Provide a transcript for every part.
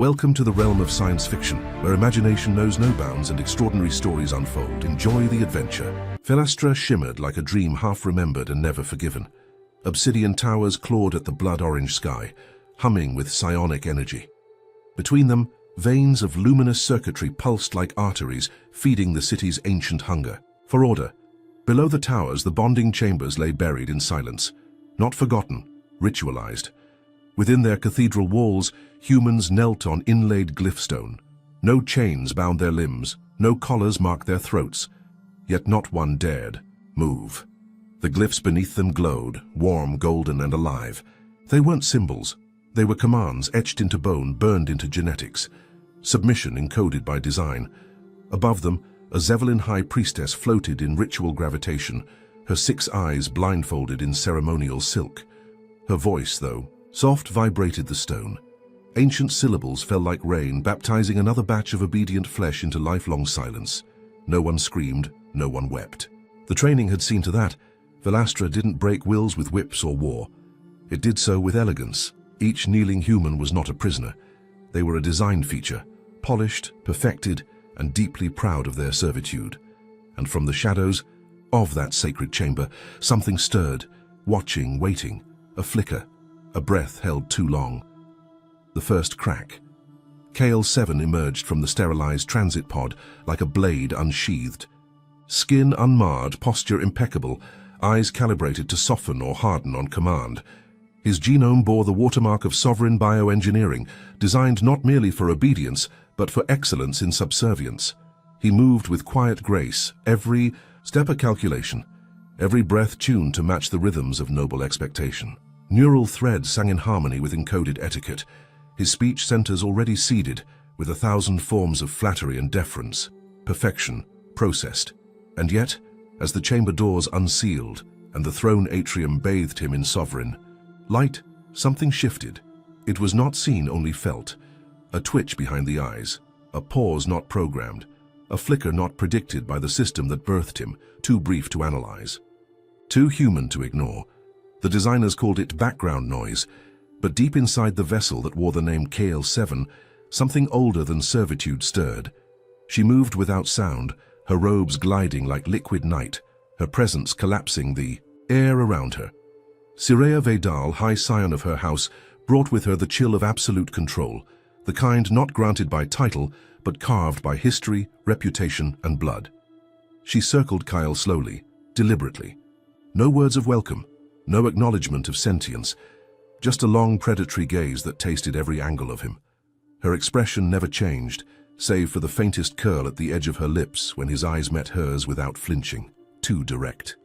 Welcome to the realm of science fiction, where imagination knows no bounds and extraordinary stories unfold. Enjoy the adventure. Velastra shimmered like a dream half remembered and never forgiven. Obsidian towers clawed at the blood-orange sky, humming with psionic energy. Between them, veins of luminous circuitry pulsed like arteries, feeding the city's ancient hunger. For order. Below the towers, the bonding chambers lay buried in silence. Not forgotten, ritualized. Within their cathedral walls, humans knelt on inlaid glyphstone. No chains bound their limbs, no collars marked their throats. Yet not one dared move. The glyphs beneath them glowed, warm, golden, and alive. They weren't symbols. They were commands etched into bone, burned into genetics. Submission encoded by design. Above them, a Zevalyn high priestess floated in ritual gravitation, her 6 eyes blindfolded in ceremonial silk. Her voice, though, soft vibrated the stone. Ancient syllables fell like rain, baptizing another batch of obedient flesh into lifelong silence. No one screamed, no one wept. The training had seen to that. Velastra didn't break wills with whips or war. It did so with elegance. Each kneeling human was not a prisoner. They were a design feature, polished, perfected, and deeply proud of their servitude. And from the shadows of that sacred chamber, something stirred, watching, waiting, a flicker, a breath held too long. The first crack. Kael 7 emerged from the sterilized transit pod like a blade unsheathed. Skin unmarred, posture impeccable, eyes calibrated to soften or harden on command. His genome bore the watermark of sovereign bioengineering, designed not merely for obedience, but for excellence in subservience. He moved with quiet grace, every step a calculation, every breath tuned to match the rhythms of noble expectation. Neural threads sang in harmony with encoded etiquette. His speech centers already seeded with 1,000 forms of flattery and deference, perfection, processed. And yet, as the chamber doors unsealed and the throne atrium bathed him in sovereign light, something shifted. It was not seen, only felt. A twitch behind the eyes, a pause not programmed, a flicker not predicted by the system that birthed him, too brief to analyze. Too human to ignore. The designers called it background noise, but deep inside the vessel that wore the name Kael 7, something older than servitude stirred. She moved without sound, her robes gliding like liquid night, her presence collapsing the air around her. Sireya Vedal, high scion of her house, brought with her the chill of absolute control, the kind not granted by title, but carved by history, reputation, and blood. She circled Kael slowly, deliberately. No words of welcome, no acknowledgement of sentience, just a long predatory gaze that tasted every angle of him. Her expression never changed, save for the faintest curl at the edge of her lips when his eyes met hers without flinching. Too direct.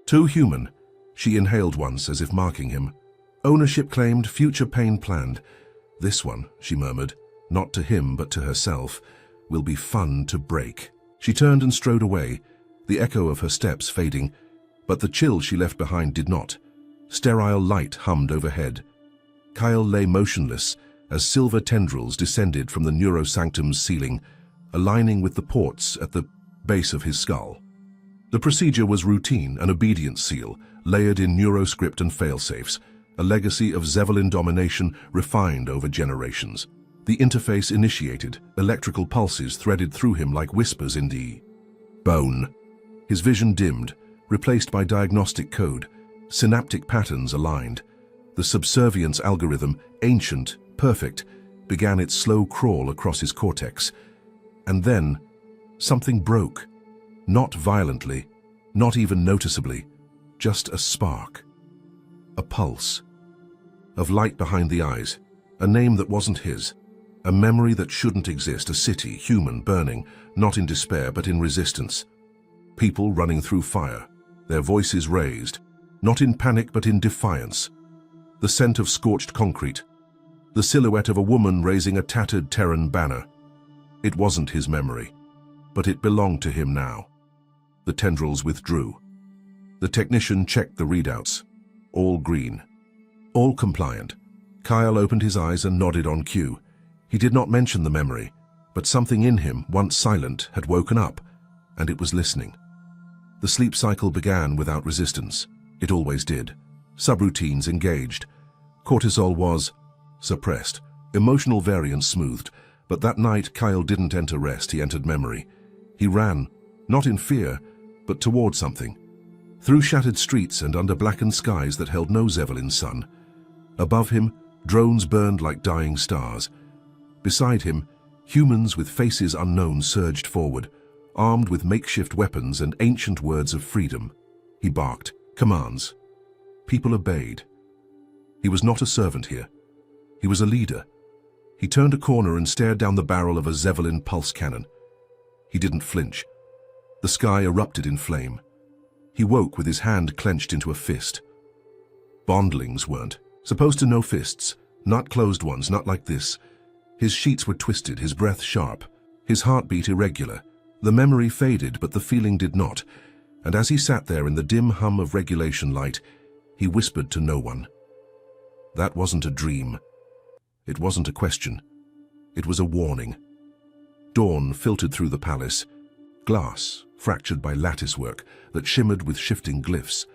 Too human. She inhaled once as if marking him. Ownership claimed, future pain planned. This one, she murmured, not to him but to herself, will be fun to break. She turned and strode away, the echo of her steps fading, but the chill she left behind did not. Sterile light hummed overhead. Kael lay motionless as silver tendrils descended from the neurosanctum's ceiling, aligning with the ports at the base of his skull. The procedure was routine, an obedience seal, layered in neuroscript and failsafes, a legacy of Zevalyn domination refined over generations. The interface initiated, electrical pulses threaded through him like whispers in the bone. His vision dimmed, replaced by diagnostic code, synaptic patterns aligned. The subservience algorithm, ancient, perfect, began its slow crawl across his cortex. And then, something broke. Not violently, not even noticeably, just a spark. A pulse. Of light behind the eyes, a name that wasn't his, a memory that shouldn't exist, a city, human, burning, not in despair but in resistance. People running through fire, their voices raised, not in panic but in defiance. The scent of scorched concrete, the silhouette of a woman raising a tattered Terran banner. It wasn't his memory, but it belonged to him now. The tendrils withdrew. The technician checked the readouts. All green. All compliant. Kael opened his eyes and nodded on cue. He did not mention the memory, but something in him, once silent, had woken up, and it was listening. The sleep cycle began without resistance. It always did. Subroutines engaged. Cortisol was suppressed. Emotional variance smoothed, but that night Kael didn't enter rest, he entered memory. He ran, not in fear, but toward something. Through shattered streets and under blackened skies that held no Zevalyn sun. Above him, drones burned like dying stars. Beside him, humans with faces unknown surged forward, armed with makeshift weapons and ancient words of freedom. He barked, commands. People obeyed. He was not a servant here. He was a leader. He turned a corner and stared down the barrel of a Zevalyn pulse cannon. He didn't flinch. The sky erupted in flame. He woke with his hand clenched into a fist. Bondlings weren't. Supposed to know fists, not closed ones, not like this. His sheets were twisted, his breath sharp, his heartbeat irregular. The memory faded, but the feeling did not. And as he sat there in the dim hum of regulation light, he whispered to no one. That wasn't a dream. It wasn't a question. It was a warning. Dawn filtered through the palace. Glass, fractured by lattice work, that shimmered with shifting glyphs.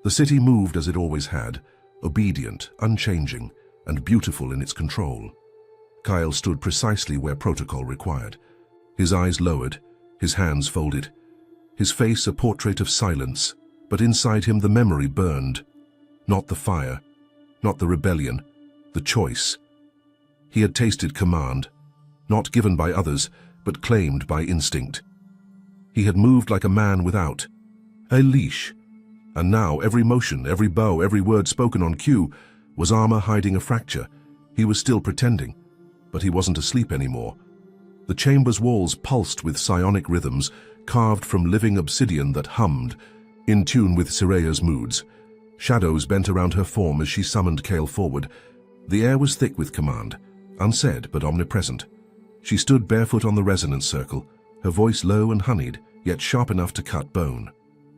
The city moved as it always had, obedient, unchanging, and beautiful in its control. Kael stood precisely where protocol required. His eyes lowered, his hands folded. His face a portrait of silence, but inside him the memory burned. Not the fire, not the rebellion, the choice. He had tasted command, not given by others, but claimed by instinct. He had moved like a man without a leash, and now every motion, every bow, every word spoken on cue was armor hiding a fracture. He was still pretending, but he wasn't asleep anymore. The chamber's walls pulsed with psionic rhythms, carved from living obsidian that hummed, in tune with Sireya's moods. Shadows bent around her form as she summoned Kael forward. The air was thick with command, unsaid but omnipresent. She stood barefoot on the resonance circle, her voice low and honeyed, yet sharp enough to cut bone.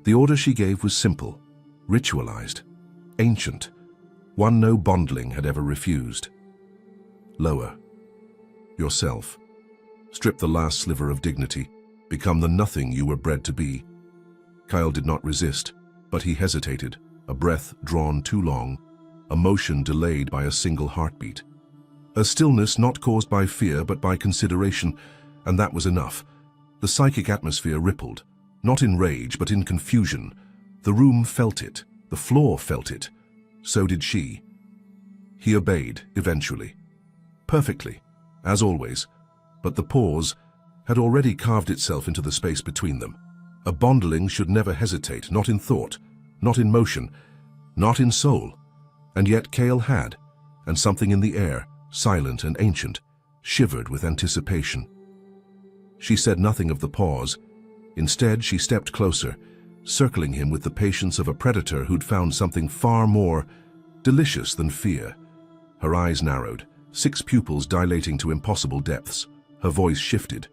The order she gave was simple, ritualized, ancient, one no Bondling had ever refused. Lower. Yourself. Strip the last sliver of dignity. Become the nothing you were bred to be. Kael did not resist, but he hesitated, a breath drawn too long, a motion delayed by a single heartbeat. A stillness not caused by fear but by consideration, and that was enough. The psychic atmosphere rippled, not in rage but in confusion. The room felt it, the floor felt it. So did she. He obeyed, eventually. Perfectly, as always, but the pause had already carved itself into the space between them. A Bondling should never hesitate, not in thought, not in motion, not in soul. And yet Kael had, and something in the air, silent and ancient, shivered with anticipation. She said nothing of the pause. Instead, she stepped closer, circling him with the patience of a predator who'd found something far more delicious than fear. Her eyes narrowed, 6 pupils dilating to impossible depths. Her voice shifted,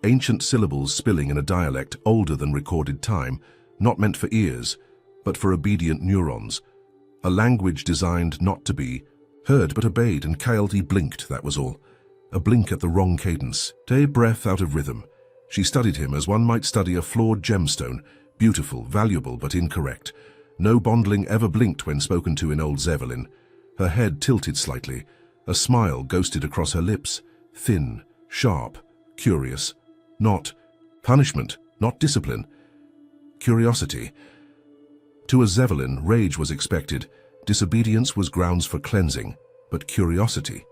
ancient syllables spilling in a dialect older than recorded time, not meant for ears, but for obedient neurons. A language designed not to be heard but obeyed, and Kael blinked, that was all. A blink at the wrong cadence, a breath out of rhythm. She studied him as one might study a flawed gemstone, beautiful, valuable, but incorrect. No Bondling ever blinked when spoken to in old Zevalyn. Her head tilted slightly, a smile ghosted across her lips, thin, sharp, curious. Not punishment, not discipline. Curiosity. To a Zevalyn, rage was expected, disobedience was grounds for cleansing, but curiosity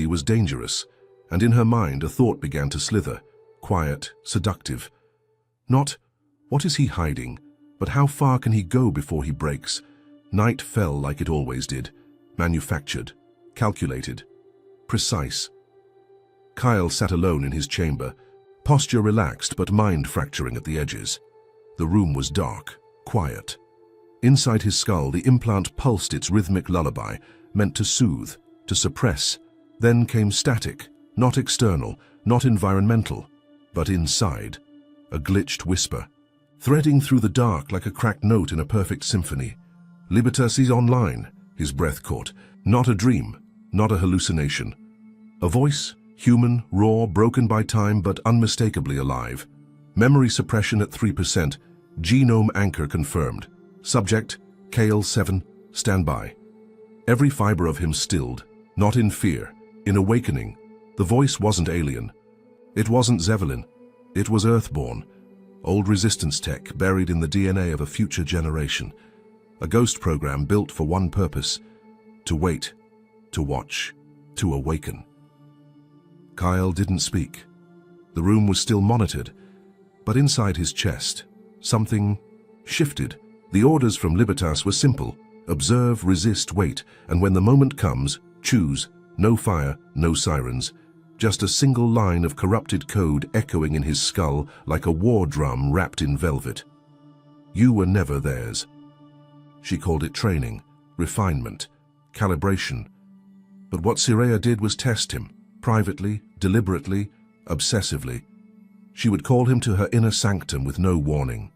was dangerous, and in her mind a thought began to slither, quiet, seductive. Not, what is he hiding, but how far can he go before he breaks? Night fell like it always did, manufactured, calculated, precise. Kael sat alone in his chamber, posture relaxed but mind fracturing at the edges. The room was dark, quiet. Inside his skull, the implant pulsed its rhythmic lullaby, meant to soothe, to suppress. Then came static, not external, not environmental, but inside, a glitched whisper, threading through the dark like a cracked note in a perfect symphony. Libertas is online, his breath caught. Not a dream, not a hallucination. A voice, human, raw, broken by time, but unmistakably alive. Memory suppression at 3%, genome anchor confirmed. Subject, Kael 7, stand by. Every fiber of him stilled, not in fear, In awakening, the voice wasn't alien. It wasn't Zevalyn. It was Earthborn, old resistance tech buried in the DNA of a future generation. A ghost program built for one purpose: to wait, to watch, to awaken. Kael didn't speak. The room was still monitored, but inside his chest, something shifted. The orders from Libertas were simple: observe, resist, wait, and when the moment comes, choose. No fire, no sirens, just a single line of corrupted code echoing in his skull like a war drum wrapped in velvet. You were never theirs. She called it training, refinement, calibration. But what Sireya did was test him, privately, deliberately, obsessively. She would call him to her inner sanctum with no warning.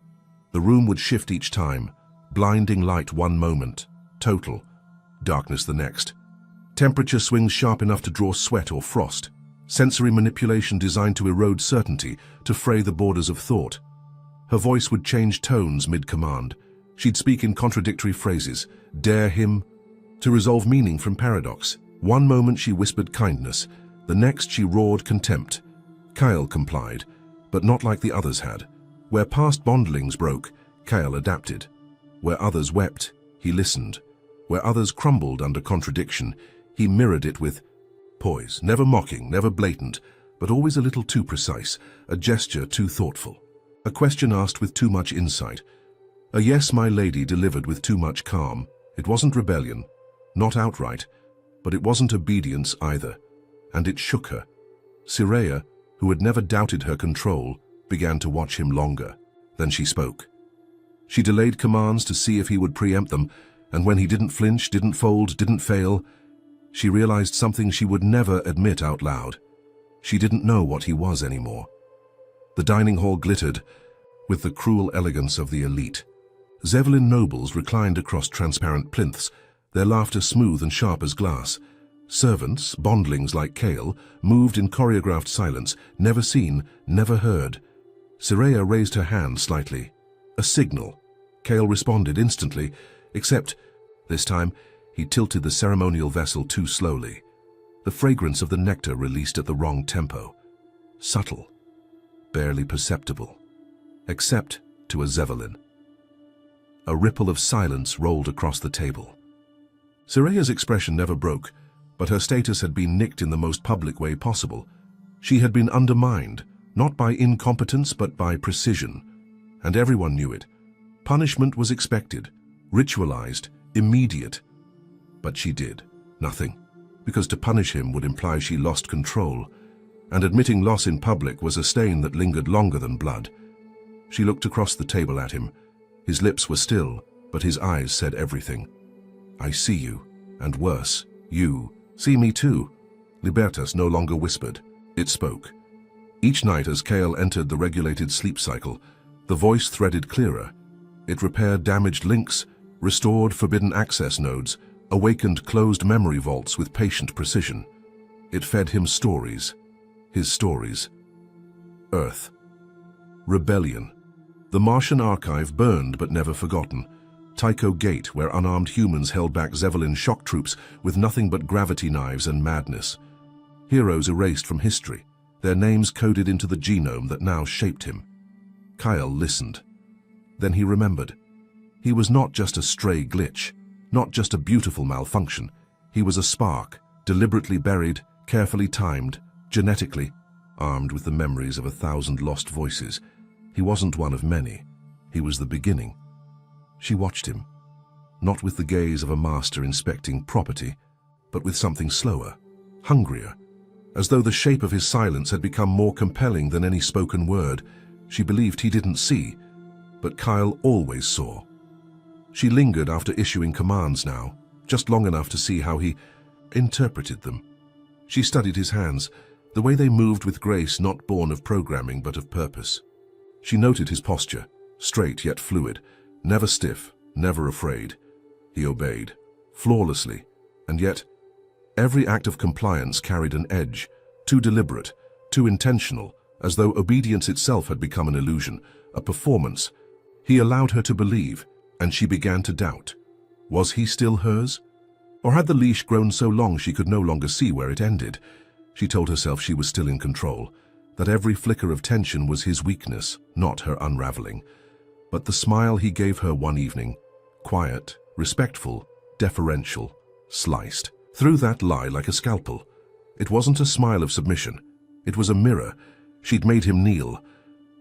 The room would shift each time, blinding light one moment, total darkness the next. Temperature swings sharp enough to draw sweat or frost. Sensory manipulation designed to erode certainty, to fray the borders of thought. Her voice would change tones mid-command. She'd speak in contradictory phrases, dare him to resolve meaning from paradox. One moment she whispered kindness, the next she roared contempt. Kael complied, but not like the others had. Where past bondlings broke, Kael adapted. Where others wept, he listened. Where others crumbled under contradiction, he mirrored it with poise, never mocking, never blatant, but always a little too precise, a gesture too thoughtful. A question asked with too much insight. A yes, my lady, delivered with too much calm. It wasn't rebellion, not outright, but it wasn't obedience either, and it shook her. Sireya, who had never doubted her control, began to watch him longer. Then she spoke. She delayed commands to see if he would preempt them, and when he didn't flinch, didn't fold, didn't fail, she realized something she would never admit out loud. She didn't know what he was anymore. The dining hall glittered with the cruel elegance of the elite. Zevalyn nobles reclined across transparent plinths, their laughter smooth and sharp as glass. Servants, bondlings like Kael, moved in choreographed silence, never seen, never heard. Sireya raised her hand slightly. A signal. Kael responded instantly, except, this time, he tilted the ceremonial vessel too slowly. The fragrance of the nectar released at the wrong tempo. Subtle, barely perceptible, except to a Zevalyn. A ripple of silence rolled across the table. Sireya's expression never broke, but her status had been nicked in the most public way possible. She had been undermined, not by incompetence but by precision. And everyone knew it. Punishment was expected, ritualized, immediate. But she did nothing, because to punish him would imply she lost control, and admitting loss in public was a stain that lingered longer than blood. She looked across the table at him. His lips were still, but his eyes said everything. I see you, and worse, you see me too. Libertas no longer whispered, it spoke. Each night as Kael entered the regulated sleep cycle, the voice threaded clearer. It repaired damaged links, restored forbidden access nodes, awakened closed memory vaults with patient precision. It fed him stories, his stories. Earth. Rebellion. The Martian archive burned but never forgotten. Tycho Gate, where unarmed humans held back Zevalyn shock troops with nothing but gravity knives and madness. Heroes erased from history, their names coded into the genome that now shaped him. Kael listened. Then he remembered. He was not just a stray glitch, not just a beautiful malfunction. He was a spark, deliberately buried, carefully timed, genetically, armed with the memories of 1,000 lost voices. He wasn't one of many. He was the beginning. She watched him, not with the gaze of a master inspecting property, but with something slower, hungrier, as though the shape of his silence had become more compelling than any spoken word. She believed he didn't see, but Kael always saw. She lingered after issuing commands now, just long enough to see how he interpreted them. She studied his hands, the way they moved with grace not born of programming but of purpose. She noted his posture, straight yet fluid, never stiff, never afraid. He obeyed, flawlessly, and yet every act of compliance carried an edge, too deliberate, too intentional, as though obedience itself had become an illusion, a performance. He allowed her to believe, and she began to doubt. Was he still hers? Or had the leash grown so long she could no longer see where it ended? She told herself she was still in control, that every flicker of tension was his weakness, not her unraveling. But the smile he gave her one evening, quiet, respectful, deferential, sliced through that lie like a scalpel. It wasn't a smile of submission. It was a mirror. She'd made him kneel.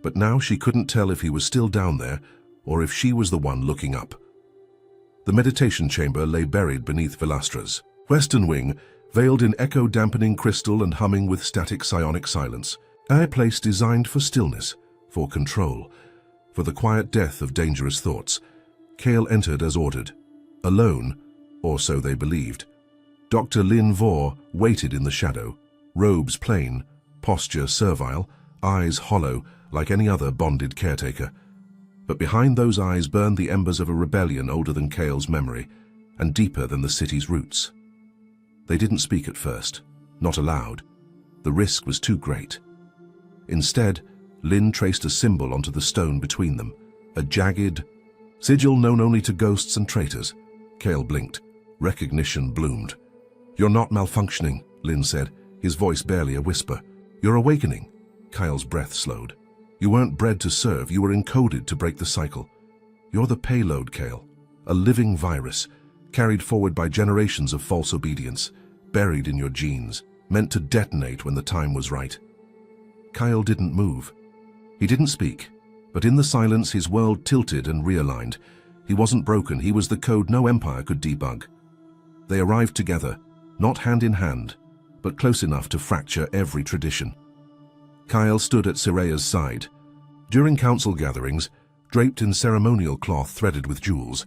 But now she couldn't tell if he was still down there or if she was the one looking up. The meditation chamber lay buried beneath Velastra's western wing, veiled in echo-dampening crystal and humming with static psionic silence. A place designed for stillness, for control, for the quiet death of dangerous thoughts. Kael entered as ordered. Alone, or so they believed. Dr. Lin Vore waited in the shadow, robes plain, posture servile, eyes hollow like any other bonded caretaker. But behind those eyes burned the embers of a rebellion older than Kael's memory and deeper than the city's roots. They didn't speak at first, not aloud. The risk was too great. Instead, Lin traced a symbol onto the stone between them, a jagged sigil known only to ghosts and traitors. Kael blinked. Recognition bloomed. "You're not malfunctioning," Lin said, his voice barely a whisper. "You're awakening." Kael's breath slowed. "You weren't bred to serve, you were encoded to break the cycle. You're the payload, Kael, a living virus, carried forward by generations of false obedience, buried in your genes, meant to detonate when the time was right." Kael didn't move. He didn't speak, but in the silence his world tilted and realigned. He wasn't broken, he was the code no empire could debug. They arrived together, not hand in hand, but close enough to fracture every tradition. Kael stood at Sireya's side. During council gatherings, draped in ceremonial cloth threaded with jewels,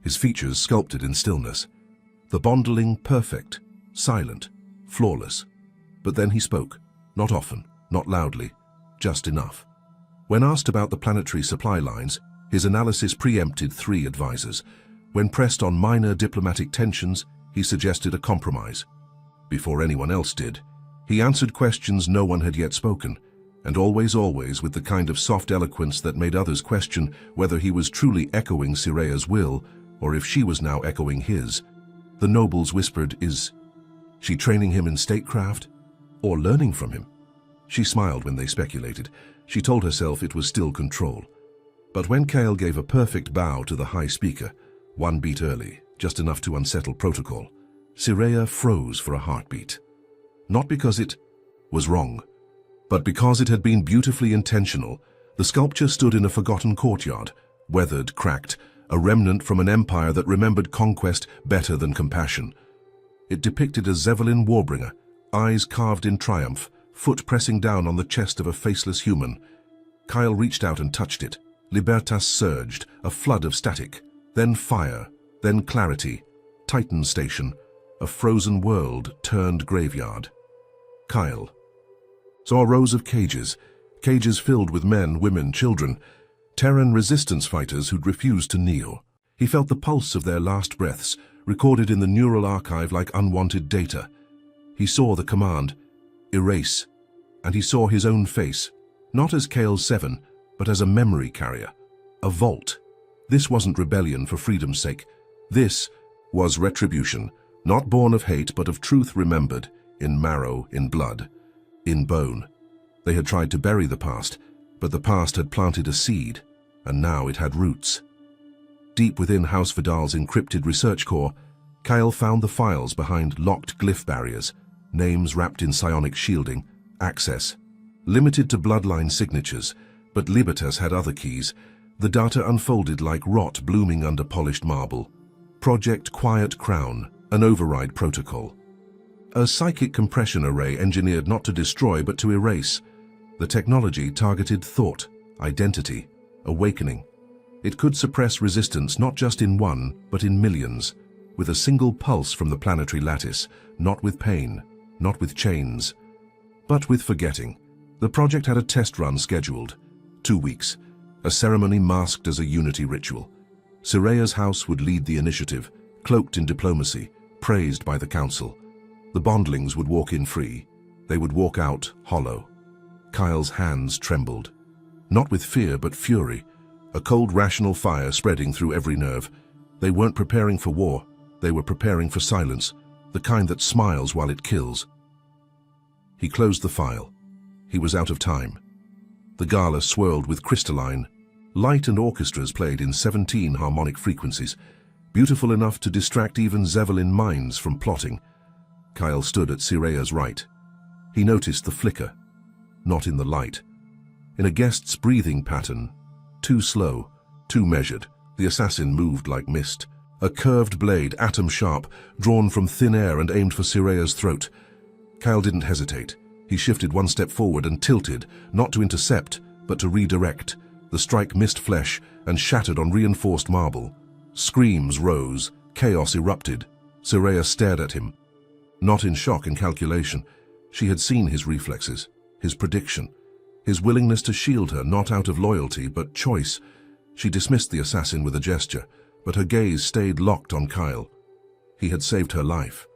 his features sculpted in stillness. The Bondling perfect, silent, flawless. But then he spoke, not often, not loudly, just enough. When asked about the planetary supply lines, his analysis preempted 3 advisors. When pressed on minor diplomatic tensions, he suggested a compromise. Before anyone else did, he answered questions no one had yet spoken, and always with the kind of soft eloquence that made others question whether he was truly echoing Sireya's will or if she was now echoing his. The nobles whispered, "Is she training him in statecraft or learning from him?" She smiled when they speculated. She told herself it was still control. But when Kael gave a perfect bow to the High Speaker, 1 beat early, just enough to unsettle protocol, Sireya froze for a heartbeat. Not because it was wrong, but because it had been beautifully intentional. The sculpture stood in a forgotten courtyard, weathered, cracked, a remnant from an empire that remembered conquest better than compassion. It depicted a Zevalyn warbringer, eyes carved in triumph, foot pressing down on the chest of a faceless human. Kael reached out and touched it. Libertas surged, a flood of static, then fire, then clarity. Titan Station, a frozen world turned graveyard. Kael saw rows of cages filled with men, women, children, Terran resistance fighters who'd refused to kneel. He felt the pulse of their last breaths, recorded in the neural archive like unwanted data. He saw the command, "Erase," and he saw his own face, not as Kael's 7, but as a memory carrier, a vault. This wasn't rebellion for freedom's sake. This was retribution, not born of hate but of truth remembered, in marrow, in blood, in bone. They had tried to bury the past, but the past had planted a seed, and now it had roots. Deep within House Vidal's encrypted research core, Kael found the files behind locked glyph barriers, names wrapped in psionic shielding, access, limited to bloodline signatures, but Libertas had other keys. The data unfolded like rot blooming under polished marble. Project Quiet Crown, an override protocol. A psychic compression array engineered not to destroy but to erase. The technology targeted thought, identity, awakening. It could suppress resistance not just in 1, but in millions, with a single pulse from the planetary lattice, not with pain, not with chains, but with forgetting. The project had a test run scheduled, 2 weeks, a ceremony masked as a unity ritual. Sireya's house would lead the initiative, cloaked in diplomacy, praised by the council. The Bondlings would walk in free. They would walk out hollow. Kael's hands trembled, not with fear but fury, a cold rational fire spreading through every nerve. They weren't preparing for war. They were preparing for silence, the kind that smiles while it kills. He closed the file. He was out of time. The gala swirled with crystalline light, and orchestras played in 17 harmonic frequencies, beautiful enough to distract even Zevalyn minds from plotting. Kael stood at Sireya's right. He noticed the flicker, not in the light. In a guest's breathing pattern, too slow, too measured, the assassin moved like mist. A curved blade, atom-sharp, drawn from thin air and aimed for Sireya's throat. Kael didn't hesitate. He shifted one step forward and tilted, not to intercept, but to redirect. The strike missed flesh and shattered on reinforced marble. Screams rose, chaos erupted. Sireya stared at him, not in shock and calculation. She had seen his reflexes, his prediction, his willingness to shield her, not out of loyalty, but choice. She dismissed the assassin with a gesture, but her gaze stayed locked on Kael. He had saved her life,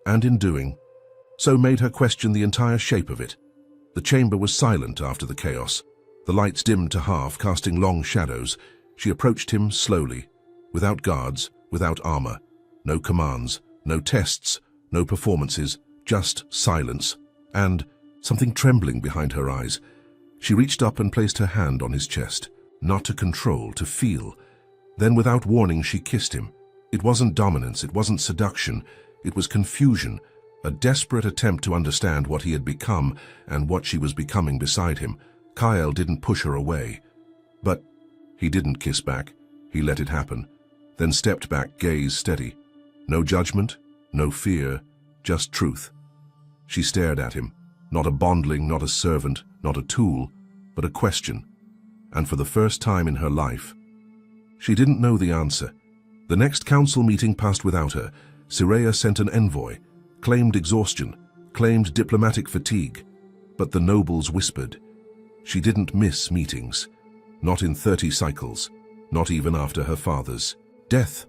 and in doing so made her question the entire shape of it. The chamber was silent after the chaos. The lights dimmed to half, casting long shadows. She approached him slowly, without guards, without armor. No commands, no tests, no performances, just silence, and something trembling behind her eyes. She reached up and placed her hand on his chest, not to control, to feel. Then, without warning, she kissed him. It wasn't dominance, it wasn't seduction, it was confusion, a desperate attempt to understand what he had become and what she was becoming beside him. Kael didn't push her away. But he didn't kiss back. He let it happen, then stepped back, gaze steady. No judgment, no fear, just truth. She stared at him, not a bondling, not a servant, not a tool, but a question. And for the first time in her life, she didn't know the answer. The next council meeting passed without her. Sireya sent an envoy, claimed exhaustion, claimed diplomatic fatigue. But the nobles whispered. She didn't miss meetings. Not in 30 cycles, not even after her father's death.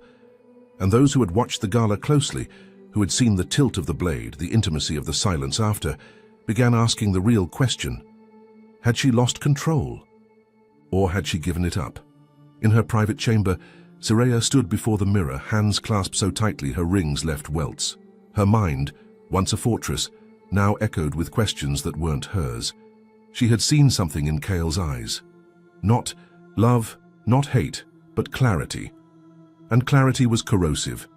And those who had watched the gala closely, who had seen the tilt of the blade, the intimacy of the silence after, began asking the real question. Had she lost control? Or had she given it up? In her private chamber, Sireya stood before the mirror, hands clasped so tightly her rings left welts. Her mind, once a fortress, now echoed with questions that weren't hers. She had seen something in Kael's eyes. Not love, not hate, but clarity. And clarity was corrosive,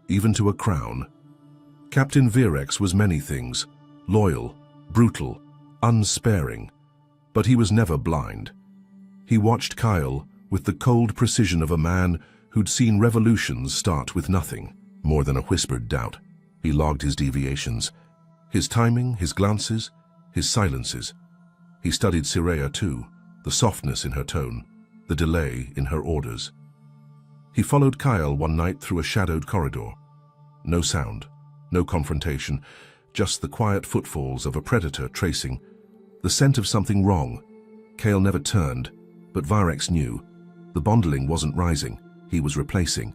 even to a crown. Captain Virex was many things, loyal, brutal, unsparing. But he was never blind. He watched Kael with the cold precision of a man who'd seen revolutions start with nothing more than a whispered doubt. He logged his deviations, his timing, his glances, his silences. He studied Sireya too, the softness in her tone, the delay in her orders. He followed Kael one night through a shadowed corridor. No sound, no confrontation, just the quiet footfalls of a predator tracing, the scent of something wrong. Kael never turned, but Virex knew. The Bondling wasn't rising, he was replacing.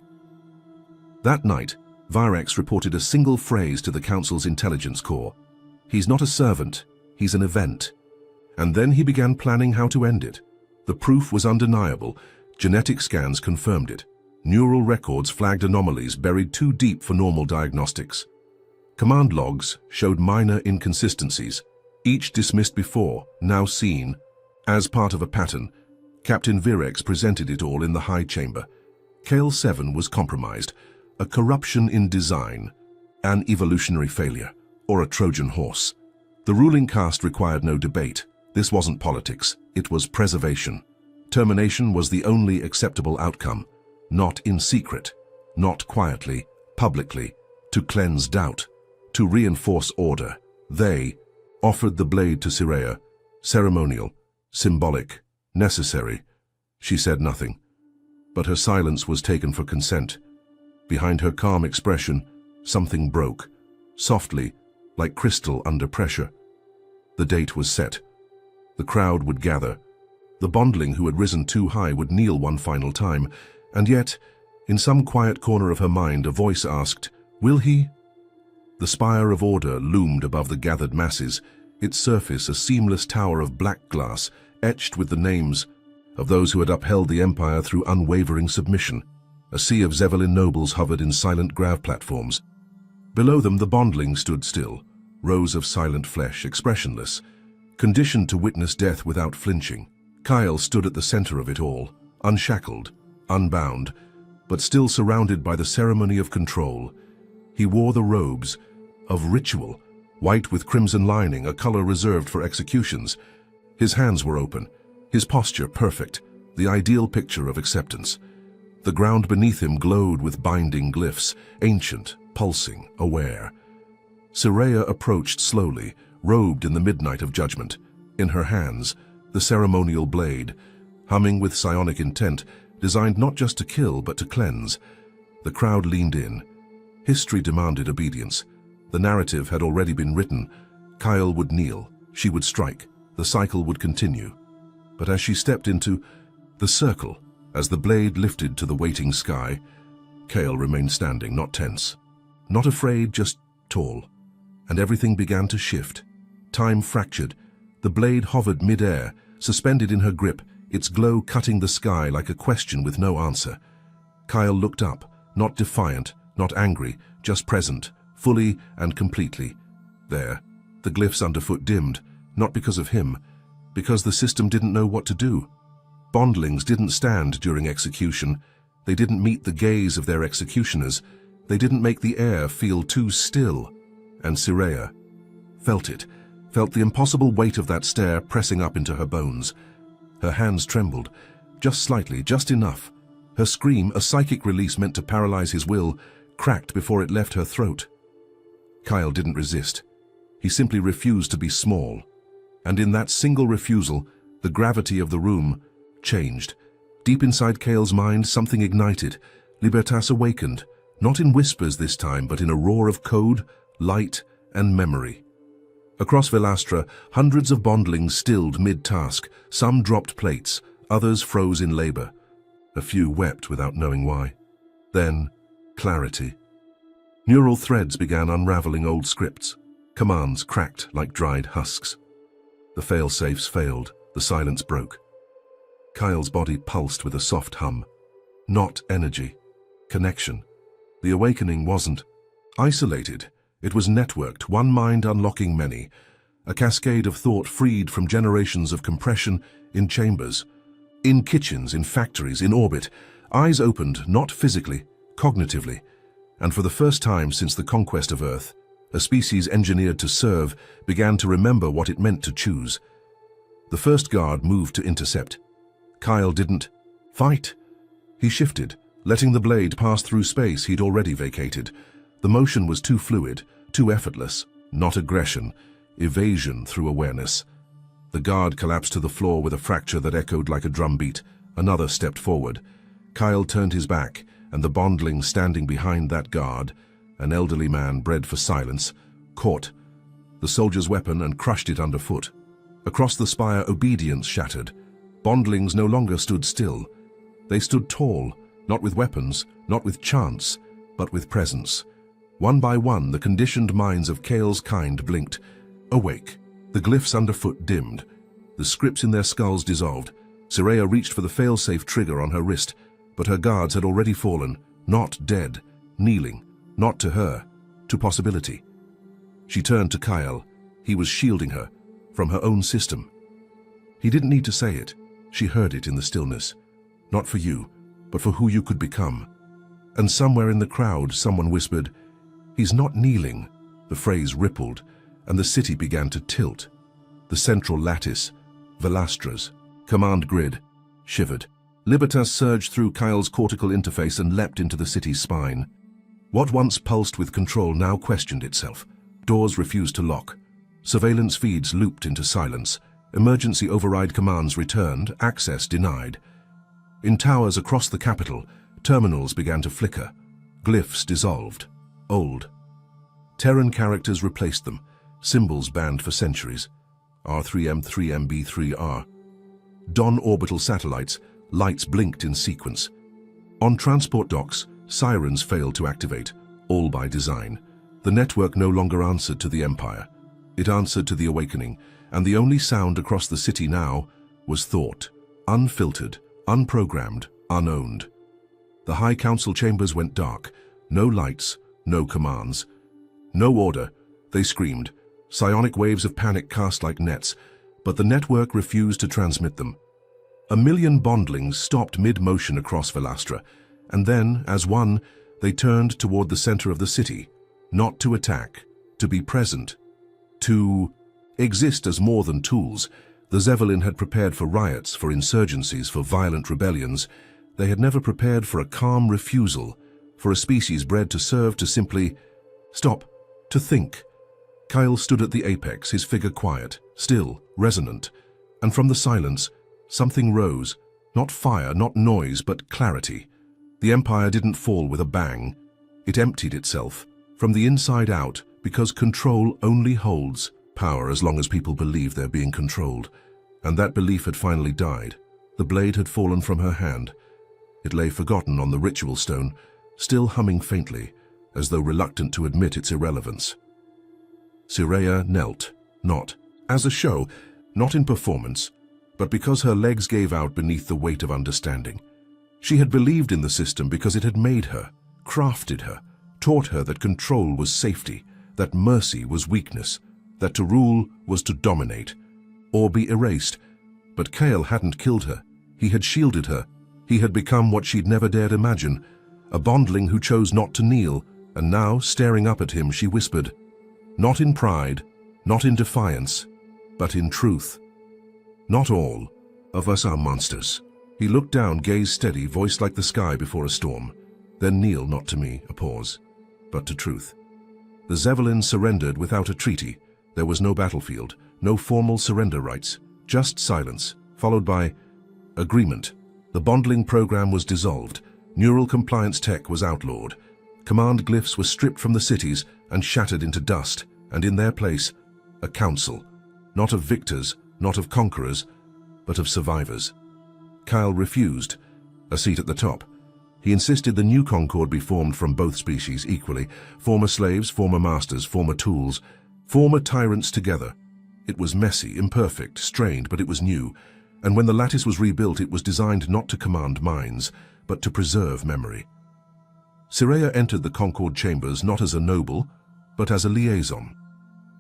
That night, Virex reported a single phrase to the Council's intelligence corps. He's not a servant, he's an event. And then he began planning how to end it. The proof was undeniable. Genetic scans confirmed it. Neural records flagged anomalies buried too deep for normal diagnostics. Command logs showed minor inconsistencies, each dismissed before, now seen. As part of a pattern, Captain Virex presented it all in the High Chamber. Kael 7 was compromised, a corruption in design, an evolutionary failure, or a Trojan horse. The ruling caste required no debate. This wasn't politics, it was preservation. Termination was the only acceptable outcome, not in secret, not quietly, publicly, to cleanse doubt, to reinforce order. They offered the blade to Sireya, ceremonial, symbolic, necessary. She said nothing, but her silence was taken for consent. Behind her calm expression, something broke, softly, like crystal under pressure. The date was set. The crowd would gather. The Bondling who had risen too high would kneel one final time, and yet, in some quiet corner of her mind, a voice asked, "Will he?" The spire of order loomed above the gathered masses, its surface a seamless tower of black glass, etched with the names of those who had upheld the empire through unwavering submission. A sea of Zevalyn nobles hovered in silent grav platforms. Below them the Bondling stood still, rows of silent flesh, expressionless, conditioned to witness death without flinching. Kael stood at the center of it all, unshackled, unbound, but still surrounded by the ceremony of control. He wore the robes of ritual, white with crimson lining, a color reserved for executions. His hands were open, his posture perfect, the ideal picture of acceptance. The ground beneath him glowed with binding glyphs, ancient, pulsing, aware. Sireya approached slowly, robed in the midnight of judgment. In her hands, the ceremonial blade, humming with psionic intent, designed not just to kill but to cleanse. The crowd leaned in. History demanded obedience. The narrative had already been written. Kael would kneel, she would strike, the cycle would continue. But as she stepped into the circle, as the blade lifted to the waiting sky, Kael remained standing, not tense, not afraid, just tall. And everything began to shift. Time fractured. The blade hovered mid-air, suspended in her grip, its glow cutting the sky like a question with no answer. Kael looked up, not defiant, not angry, just present, fully and completely. There, the glyphs underfoot dimmed, not because of him, because the system didn't know what to do. Bondlings didn't stand during execution. They didn't meet the gaze of their executioners. They didn't make the air feel too still. And Sireya felt it, felt the impossible weight of that stare pressing up into her bones. Her hands trembled, just slightly, just enough. Her scream, a psychic release meant to paralyze his will, cracked before it left her throat. Kael didn't resist. He simply refused to be small. And in that single refusal, the gravity of the room changed. Deep inside Kael's mind, something ignited. Libertas awakened, not in whispers this time, but in a roar of code, light, and memory. Across Velastra, hundreds of Bondlings stilled mid-task. Some dropped plates, others froze in labor. A few wept without knowing why. Then, clarity. Neural threads began unraveling old scripts. Commands cracked like dried husks. The fail-safes failed, the silence broke. Kael's body pulsed with a soft hum. Not energy. Connection. The awakening wasn't isolated. It was networked, one mind unlocking many. A cascade of thought freed from generations of compression in chambers. In kitchens, in factories, in orbit. Eyes opened, not physically, cognitively. And for the first time since the conquest of Earth, a species engineered to serve began to remember what it meant to choose. The first guard moved to intercept. Kael didn't fight. He shifted, letting the blade pass through space he'd already vacated. The motion was too fluid, too effortless. Not aggression, evasion through awareness. The guard collapsed to the floor with a fracture that echoed like a drumbeat. Another stepped forward. Kael turned his back, and the Bondling standing behind that guard, an elderly man bred for silence, caught the soldier's weapon and crushed it underfoot. Across the spire, obedience shattered. Bondlings no longer stood still. They stood tall, not with weapons, not with chance, but with presence. One by one, the conditioned minds of Kael's kind blinked. Awake. The glyphs underfoot dimmed. The scripts in their skulls dissolved. Sireya reached for the fail-safe trigger on her wrist, but her guards had already fallen, not dead, kneeling, not to her, to possibility. She turned to Kael. He was shielding her from her own system. He didn't need to say it. She heard it in the stillness. Not for you, but for who you could become. And somewhere in the crowd, someone whispered, "He's not kneeling." The phrase rippled, and the city began to tilt. The central lattice, Velastra's command grid, shivered. Libertas surged through Kael's cortical interface and leapt into the city's spine. What once pulsed with control now questioned itself. Doors refused to lock. Surveillance feeds looped into silence. Emergency override commands returned, access denied. In towers across the capital, terminals began to flicker. Glyphs dissolved. Old. Terran characters replaced them. Symbols banned for centuries. R3M, 3MB, 3R. Dawn orbital satellites, lights blinked in sequence. On transport docks, sirens failed to activate, all by design. The network no longer answered to the Empire. It answered to the awakening, and the only sound across the city now was thought, unfiltered, unprogrammed, unowned. The High Council chambers went dark. No lights, no commands. No order, they screamed. Psionic waves of panic cast like nets, but the network refused to transmit them. A million bondlings stopped mid-motion across Velastra, and then, as one, they turned toward the center of the city, not to attack, to be present, to exist as more than tools. The Zevalyn had prepared for riots, for insurgencies, for violent rebellions. They had never prepared for a calm refusal, for a species bred to serve, to simply stop, to think. Kael stood at the apex, his figure quiet, still, resonant, and from the silence, something rose, not fire, not noise, but clarity. The Empire didn't fall with a bang. It emptied itself, from the inside out, because control only holds power as long as people believe they're being controlled. And that belief had finally died. The blade had fallen from her hand. It lay forgotten on the ritual stone, still humming faintly, as though reluctant to admit its irrelevance. Sireya knelt, not as a show, not in performance, but because her legs gave out beneath the weight of understanding. She had believed in the system because it had made her, crafted her, taught her that control was safety, that mercy was weakness, that to rule was to dominate, or be erased. But Kael hadn't killed her. He had shielded her. He had become what she'd never dared imagine, a bondling who chose not to kneel, and now, staring up at him, she whispered, not in pride, not in defiance, but in truth. Not all of us are monsters. He looked down, gaze steady, voice like the sky before a storm. Then kneel, not to me, a pause, but to truth. The Zevalyn surrendered without a treaty. There was no battlefield, no formal surrender rites, just silence, followed by agreement. The bondling program was dissolved. Neural compliance tech was outlawed. Command glyphs were stripped from the cities and shattered into dust, and in their place, a council, not of victors, not of conquerors, but of survivors. Kael refused a seat at the top. He insisted the new Concord be formed from both species equally, former slaves, former masters, former tools, former tyrants together. It was messy, imperfect, strained, but it was new, and when the lattice was rebuilt, it was designed not to command minds, but to preserve memory. Sireya entered the Concord chambers not as a noble, but as a liaison.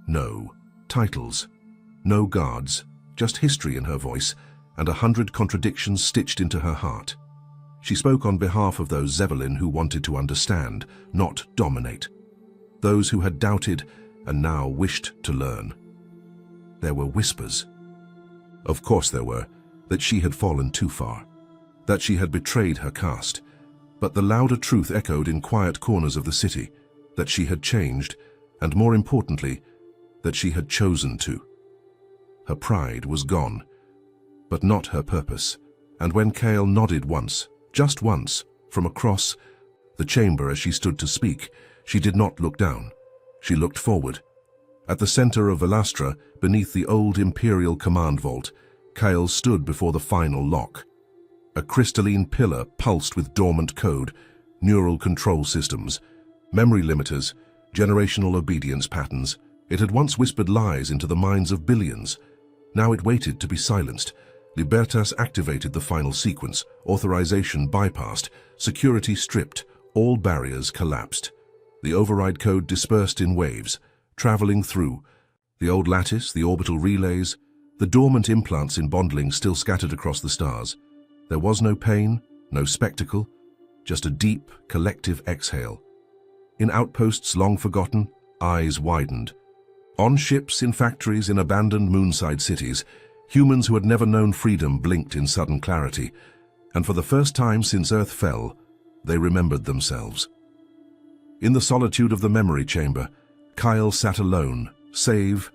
No titles, no guards, just history in her voice, and 100 contradictions stitched into her heart. She spoke on behalf of those Zevalyn who wanted to understand, not dominate. Those who had doubted and now wished to learn. There were whispers. Of course there were, that she had fallen too far, that she had betrayed her caste. But the louder truth echoed in quiet corners of the city, that she had changed, and more importantly, that she had chosen to. Her pride was gone, but not her purpose, and when Kael nodded once, just once, from across the chamber as she stood to speak, she did not look down. She looked forward. At the center of Velastra, beneath the old Imperial command vault, Kael stood before the final lock. A crystalline pillar pulsed with dormant code, neural control systems, memory limiters, generational obedience patterns. It had once whispered lies into the minds of billions. Now it waited to be silenced. Libertas activated the final sequence, authorization bypassed, security stripped, all barriers collapsed. The override code dispersed in waves, traveling through the old lattice, the orbital relays, the dormant implants in Bondling still scattered across the stars. There was no pain, no spectacle, just a deep, collective exhale. In outposts long forgotten, eyes widened. On ships, in factories, in abandoned moonside cities, humans who had never known freedom blinked in sudden clarity, and for the first time since Earth fell, they remembered themselves. In the solitude of the memory chamber, Kael sat alone, save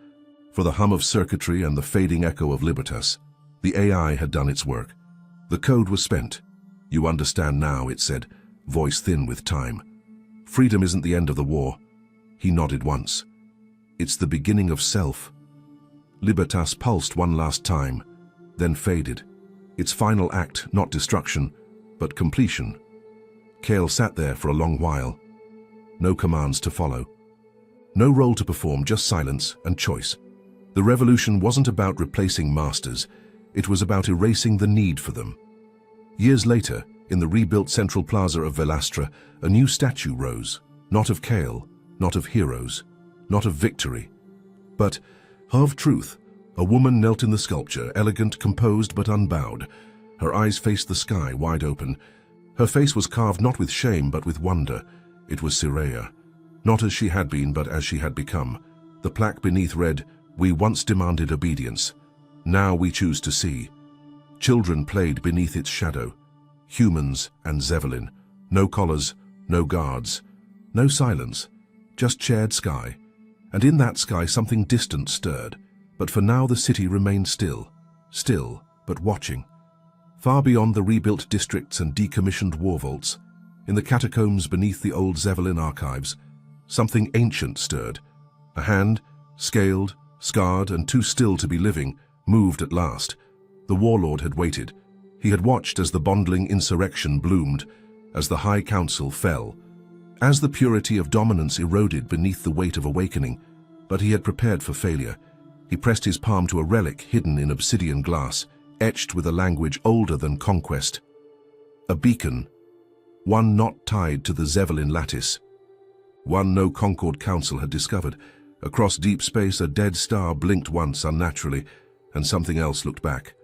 for the hum of circuitry and the fading echo of Libertas. The AI had done its work. The code was spent. You understand now, it said, voice thin with time. Freedom isn't the end of the war. He nodded once. It's the beginning of self. Libertas pulsed one last time, then faded. Its final act, not destruction, but completion. Kael sat there for a long while. No commands to follow. No role to perform, just silence and choice. The revolution wasn't about replacing masters. It was about erasing the need for them. Years later, In the rebuilt central plaza of Velastra, a new statue rose, not of Kael, not of heroes, not of victory, but of truth. A woman knelt in the sculpture, elegant, composed, but unbowed. Her eyes faced the sky, wide open. Her face was carved not with shame, but with wonder. It was Sireya. Not as she had been, but as she had become. The plaque beneath read, "We once demanded obedience. Now we choose to see." Children played beneath its shadow. Humans and Zevalyn. No collars, no guards, no silence, just shared sky. And in that sky something distant stirred. But for now the city remained still, but watching. Far beyond the rebuilt districts and decommissioned war vaults, in the catacombs beneath the old Zevalyn archives, something ancient stirred. A hand, scaled, scarred, and too still to be living, moved at last. The warlord had waited. He had watched as the Bondling insurrection bloomed, as the High Council fell, as the purity of dominance eroded beneath the weight of awakening. But he had prepared for failure. He pressed his palm to a relic hidden in obsidian glass, etched with a language older than conquest. A beacon, one not tied to the Zevalyn lattice, one no Concord Council had discovered. Across deep space, a dead star blinked once unnaturally, and something else looked back.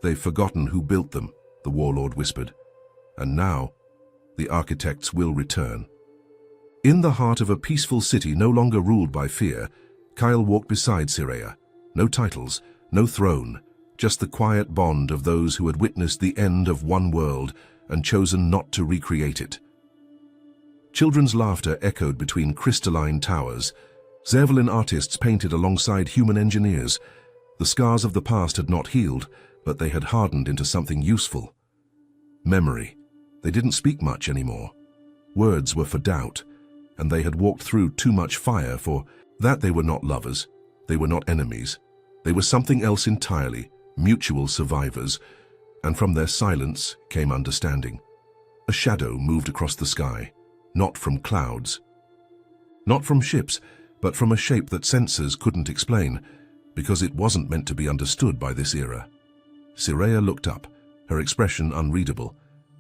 "They've forgotten who built them," the warlord whispered. "And now, the architects will return." In the heart of a peaceful city no longer ruled by fear, Kael walked beside Sireya. No titles, no throne, just the quiet bond of those who had witnessed the end of one world and chosen not to recreate it. Children's laughter echoed between crystalline towers. Zevalyn artists painted alongside human engineers. The scars of the past had not healed, but they had hardened into something useful. Memory. They didn't speak much anymore. Words were for doubt, and they had walked through too much fire for that. They were not lovers. They were not enemies. They were something else entirely, mutual survivors, and from their silence came understanding. A shadow moved across the sky, not from clouds, not from ships, but from a shape that senses couldn't explain, because it wasn't meant to be understood by this era. Sireya looked up, her expression unreadable.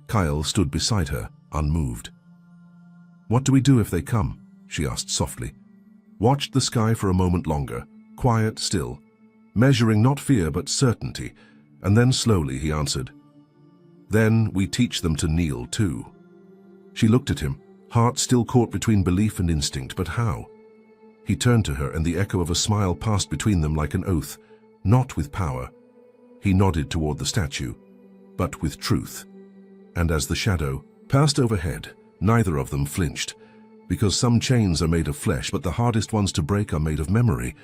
Kael stood beside her, unmoved. "What do we do if they come?" she asked softly. Watched the sky for a moment longer, quiet still, measuring not fear but certainty, and then slowly he answered, "Then we teach them to kneel too." She looked at him, heart still caught between belief and instinct, but how? He turned to her, and the echo of a smile passed between them like an oath, not with power. He nodded toward the statue, but with truth. And as the shadow passed overhead, neither of them flinched, because some chains are made of flesh, but the hardest ones to break are made of memory.